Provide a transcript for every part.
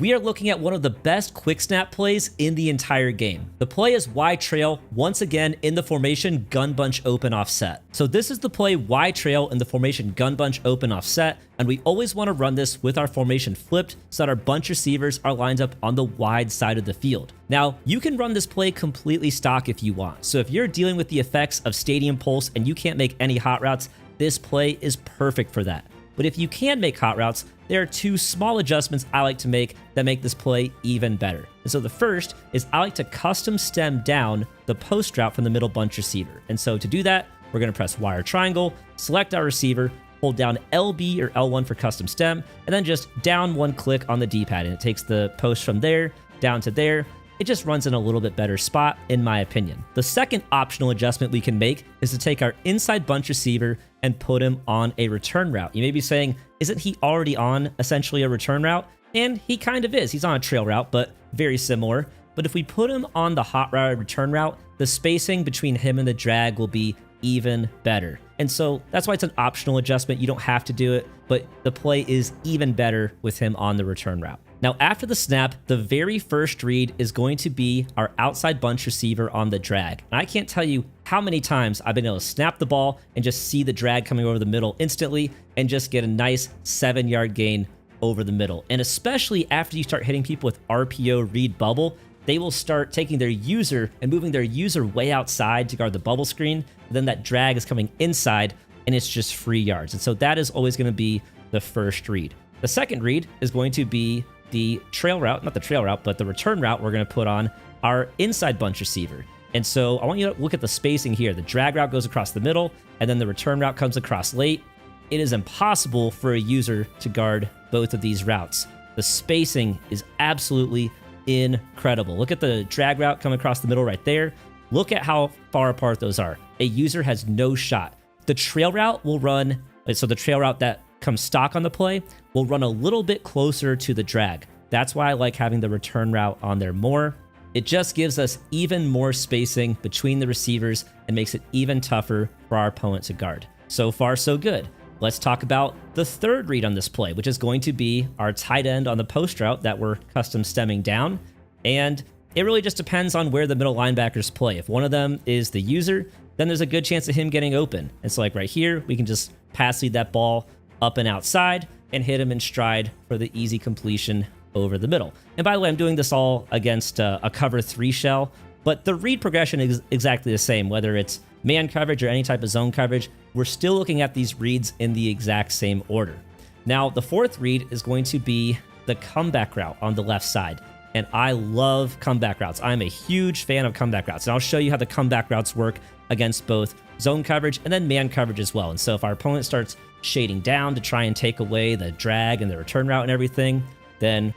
we are looking at one of the best quick snap plays in the entire game. The play is Y trail, once again in the formation gun bunch open offset. So this is the play Y trail in the formation gun bunch open offset, and we always want to run this with our formation flipped so that our bunch receivers are lined up on the wide side of the field. Now, you can run this play completely stock if you want. So if you're dealing with the effects of Stadium Pulse and you can't make any hot routes, this play is perfect for that. But if you can make hot routes, there are two small adjustments I like to make that make this play even better. And so the first is I like to custom stem down the post route from the middle bunch receiver. And so to do that, we're going to press Y or triangle, select our receiver, hold down LB or L1 for custom stem, and then just down one click on the D-pad. And it takes the post from there down to there. It just runs in a little bit better spot, in my opinion. The second optional adjustment we can make is to take our inside bunch receiver and put him on a return route. You may be saying, isn't he already on essentially a return route? And he kind of is. He's on a trail route, but very similar. But if we put him on the hot route return route, the spacing between him and the drag will be even better. And so that's why it's an optional adjustment. You don't have to do it, but the play is even better with him on the return route. Now, after the snap, the very first read is going to be our outside bunch receiver on the drag. And I can't tell you how many times I've been able to snap the ball and just see the drag coming over the middle instantly and just get a nice 7-yard gain over the middle. And especially after you start hitting people with RPO read bubble, they will start taking their user and moving their user way outside to guard the bubble screen. And then that drag is coming inside and it's just free yards. And so that is always going to be the first read. The second read is going to be the trail route, not the trail route, but the return route we're going to put on our inside bunch receiver. And so I want you to look at the spacing here. The drag route goes across the middle, and then the return route comes across late. It is impossible for a user to guard both of these routes. The spacing is absolutely incredible. Look at the drag route coming across the middle right there. Look at how far apart those are. A user has no shot. The trail route will run, so the trail route that comes stock on the play will run a little bit closer to the drag. That's why I like having the return route on there more. It just gives us even more spacing between the receivers and makes it even tougher for our opponent to guard. So far, so good. Let's talk about the third read on this play, which is going to be our tight end on the post route that we're custom stemming down. And it really just depends on where the middle linebackers play. If one of them is the user, then there's a good chance of him getting open. And so like right here, we can just pass lead that ball up and outside and hit him in stride for the easy completion over the middle. And by the way, I'm doing this all against a cover 3 shell, but the read progression is exactly the same, whether it's man coverage or any type of zone coverage. We're still looking at these reads in the exact same order. Now, the fourth read is going to be the comeback route on the left side. And I love comeback routes. I'm a huge fan of comeback routes. And I'll show you how the comeback routes work against both zone coverage and then man coverage as well. And so if our opponent starts shading down to try and take away the drag and the return route and everything, then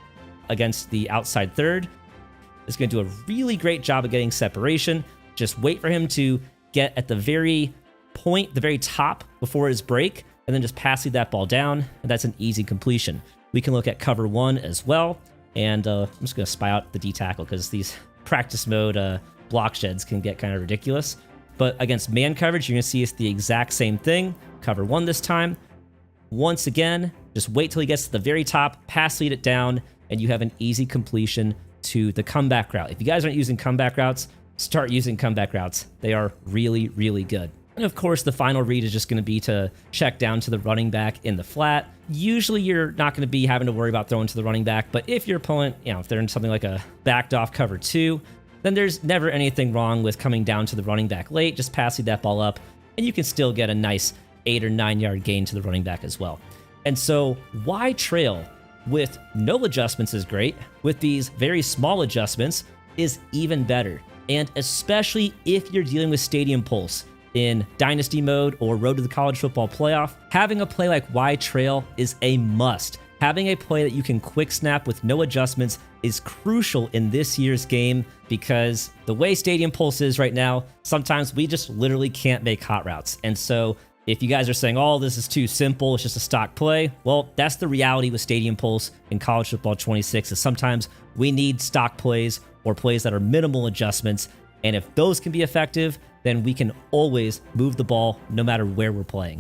against the outside third, it's going to do a really great job of getting separation. Just wait for him to get at the very point, the very top before his break, and then just pass that ball down, and that's an easy completion. We can look at cover 1 as well, and I'm just going to spy out the D tackle because these practice mode block sheds can get kind of ridiculous. But against man coverage, you're going to see it's the exact same thing. Cover 1 this time. Once again, just wait till he gets to the very top, pass lead it down, and you have an easy completion to the comeback route. If you guys aren't using comeback routes, start using comeback routes. They are really, really good. And of course, the final read is just going to be to check down to the running back in the flat. Usually, you're not going to be having to worry about throwing to the running back, but if your opponent, if they're in something like a backed off cover 2, then there's never anything wrong with coming down to the running back late, just passing that ball up, and you can still get a nice 8 or 9 yard gain to the running back as well. And so Y trail with no adjustments is great. With these very small adjustments is even better. And especially if you're dealing with Stadium Pulse in Dynasty mode or Road to the College Football Playoff, having a play like Y trail is a must. Having a play that you can quick snap with no adjustments is crucial in this year's game because the way Stadium Pulse is right now, sometimes we just literally can't make hot routes. And so if you guys are saying, oh, this is too simple, it's just a stock play, well, that's the reality with Stadium Pulse in College Football 26 is sometimes we need stock plays or plays that are minimal adjustments. And if those can be effective, then we can always move the ball no matter where we're playing.